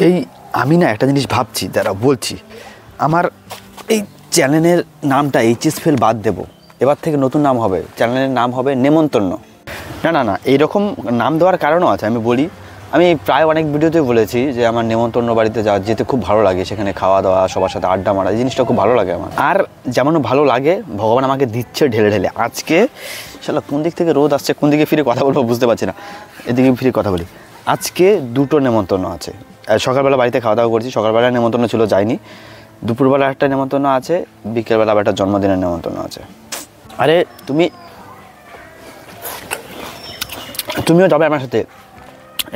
এই আমি না একটা জিনিস ভাবছি, যারা বলছি আমার এই চ্যানেলের নামটা এইচএস ফেল বাদ দেবো, এবার থেকে নতুন নাম হবে, চ্যানেলের নাম হবে নেমন্তন্ন। না না না, এইরকম নাম দেওয়ার কারণও আছে, আমি বলি। আমি প্রায় অনেক ভিডিওতে বলেছি যে আমার নেমন্তন্ন বাড়িতে যেতে খুব ভালো লাগে, সেখানে খাওয়া দাওয়া, সবার সাথে আড্ডা মারা, এই জিনিসটা খুব ভালো লাগে আমার। আর যেমন ভালো লাগে ভগবান আমাকে দিচ্ছে ঢেলে ঢেলে। আজকে শালা কোন দিক থেকে রোদ আসছে, কোন দিকে ফিরে কথা বলবো বুঝতে পারছি না, এদিকে ফিরে কথা বলি। আজকে দুটো নেমন্তন্ন আছে। সকালবেলা বাড়িতে খাওয়া দাওয়া করছি, সকালবেলা নেমন্তন্ন ছিল, যাইনি। দুপুরবেলা একটা নেমন্তন্ন আছে, বিকেলবেলা আবার একটা জন্মদিনের নেমন্তন্ন আছে। আরে তুমিও যাবে আমার সাথে,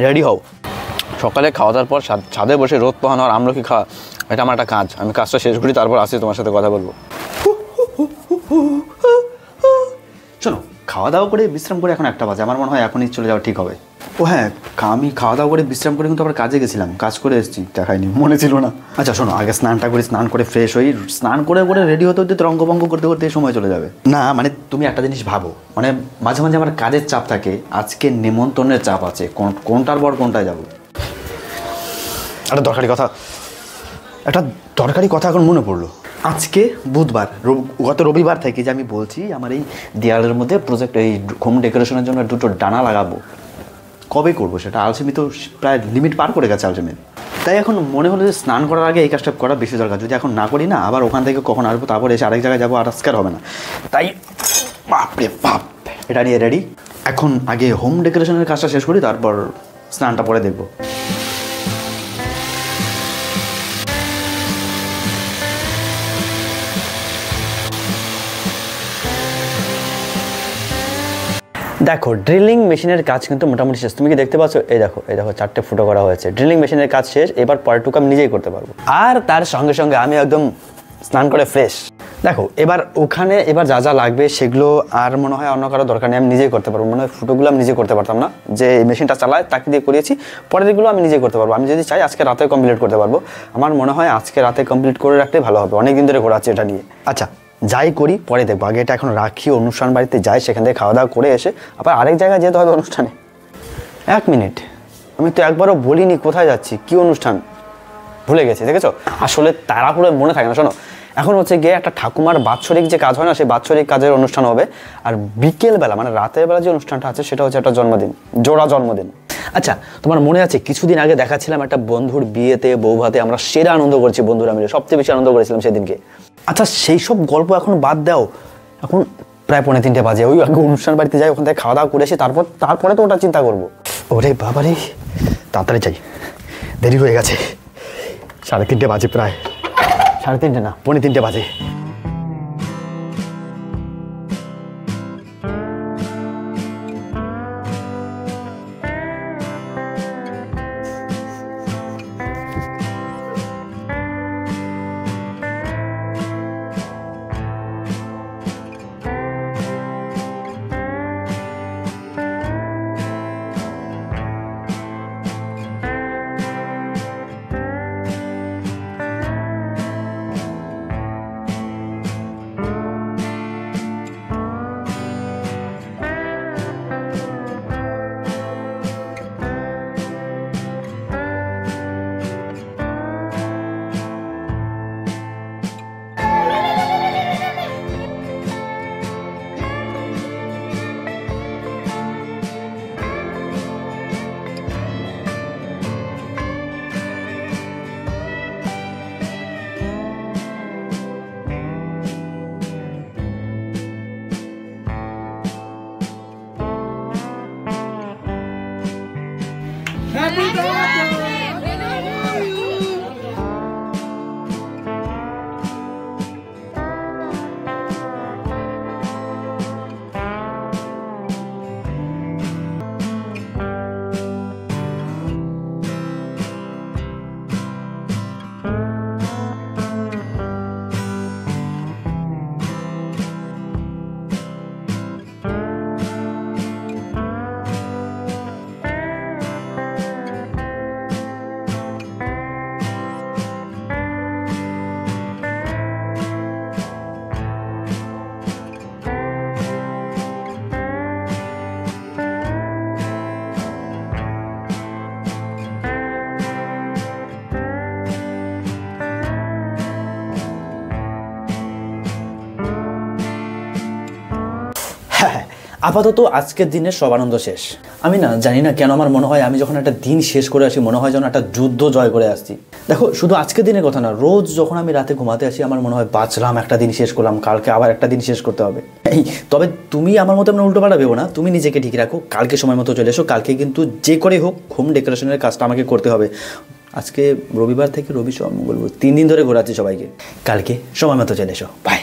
রেডি হও। সকালে খাওয়া দাওয়ার পর ছাদে বসে রোদ পোহানো আর আমলকি খাওয়া, এটা আমার একটা কাজ। আমি কাজটা শেষ করি, তারপর আসি তোমার সাথে কথা বলবো। শোনো, খাওয়া দাওয়া করে বিশ্রাম করে এখন 1টা বাজে, আমার মনে হয় এখনই চলে যাওয়া ঠিক হবে। ও হ্যাঁ, আমি খাওয়া দাওয়া করে বিশ্রাম করে কিন্তু আবার কাজে গেছিলাম, কাজ করে এসেছি, দেখাইনি, মনে ছিল না। আচ্ছা শোনো, আগে স্নানটা করি, স্নান করে ফ্রেশ হই, স্নান করে রেডি হতে হতে রঙ্গভঙ্গ করতে করতে সময় চলে যাবে। না মানে তুমি একটা জিনিস ভাবো, মানে মাঝে মাঝে আমার কাজের চাপ থাকে, আজকে নেমন্তন্নের চাপ আছে, কোনটার পর কোনটায় যাবো। একটা দরকারি কথা এখন মনে পড়লো। আজকে বুধবার, গত রবিবার থেকে যে আমি বলছি আমার এই দেয়ালের মধ্যে প্রজেক্ট, এই হোম ডেকোরেশনের জন্য 2টো ডানা লাগাবো। কবে করবো সেটা? আলসেমি তো প্রায় লিমিট পার করে গেছে আলসেমি। তাই এখন মনে হলো যে স্নান করার আগে এই কাজটা করা বেশি দরকার। যদি এখন না করি না, আবার ওখান থেকে কখন আসবো, তারপর এসে আরেক জায়গায় যাবো, আর আজকার হবে না। তাই বাপরে বাপ, এটা নিয়ে রেডি। এখন আগে হোম ডেকোরেশনের কাজটা শেষ করি, তারপর স্নানটা পরে দেখবো। দেখো, ড্রিলিং মেশিনের কাজ কিন্তু মোটামুটি শেষ। তুমি কি দেখতে পাচ্ছ? এই দেখো 4টে ফুটো করা হয়েছে। ড্রিলিং মেশিনের কাজ শেষ, এবার পরেরটুকু আমি নিজেই করতে পারবো। আর তার সঙ্গে সঙ্গে আমি একদম স্নান করে ফ্রেশ। দেখো এবার যা যা লাগবে সেগুলো আর মনে হয় অন্য কারো দরকার নেই, আমি নিজেই করতে পারবো। মনে হয় ফুটোগুলো আমি নিজে করতে পারতাম না, যে মেশিনটা চালায় তাকে দিয়ে করিয়েছি। পরেরগুলো আমি নিজে করতে পারবো। আমি যদি চাই আজকে রাতে কমপ্লিট করতে পারবো। আমার মনে হয় আজকে রাতে কমপ্লিট করে রাখলেই ভালো হবে, অনেকদিন ধরে ঘোরাচ্ছি এটা নিয়ে। আচ্ছা যাই করি পরে দেখবো, আগে এটা এখন রাখি, অনুষ্ঠান বাড়িতে যাই, সেখান থেকে খাওয়া দাওয়া করে এসে আবার আরেক জায়গায় যেতে হবে অনুষ্ঠানে। 1 মিনিট, আমি তো একবারও বলিনি কোথায় যাচ্ছি, কি অনুষ্ঠান, ভুলে গেছি। দেখেছো, আসলে তাড়াহুড়ো মনে থাকে না। শোনো, এখন হচ্ছে গিয়ে একটা ঠাকুমার বাৎসরিক যে কাজ হয় না, সেই বাৎসরিক কাজের অনুষ্ঠান হবে। আর বিকেলবেলা মানে রাতের বেলা যে অনুষ্ঠানটা আছে সেটা হচ্ছে একটা জন্মদিন, জোড়া জন্মদিন। আচ্ছা তোমার মনে আছে কিছুদিন আগে দেখাচ্ছিলাম একটা বন্ধুর বিয়েতে, বউ ভাতে আমরা সেরা আনন্দ করেছি বন্ধুরা মিলে, সবচেয়ে বেশি আনন্দ করেছিলাম সেদিনকে। আচ্ছা সেই সব গল্প এখন বাদ দাও, এখন প্রায় 2:45 বাজে, ওই আগে অনুষ্ঠান বাড়িতে যাই, ওখান থেকে খাওয়া দাওয়া করে এসে তারপরে তো ওটা চিন্তা করবো। ওরে বাবারে, তাড়াতাড়ি যাই, দেরি হয়ে গেছে, 3:30 বাজে, প্রায় 3:30 না 2:45 বাজে। Happy birthday! হ্যাঁ, আপাতত আজকের দিনের সব আনন্দ শেষ। আমি না জানি না কেন আমার মনে হয় আমি যখন একটা দিন শেষ করে আসি মনে হয় যেন একটা যুদ্ধ জয় করে আসছি। দেখো শুধু আজকের দিনের কথা না, রোজ যখন আমি রাতে ঘুমাতে আসি আমার মনে হয় বাঁচলাম, একটা দিন শেষ করলাম, কালকে আবার একটা দিন শেষ করতে হবে। তবে তুমি আমার মতো উল্টো পাল্টা ভেবো না, তুমি নিজেকে ঠিক রাখো, কালকে সময় মতো চলে এসো। কালকে কিন্তু যে করে হোক হোম ডেকোরেশনের কাজটা আমাকে করতে হবে। আজকে রবিবার থেকে রবি সোম মঙ্গল 3 দিন ধরে ঘোরাচ্ছি সবাইকে। কালকে সময় মতো চলে এসো, বাই।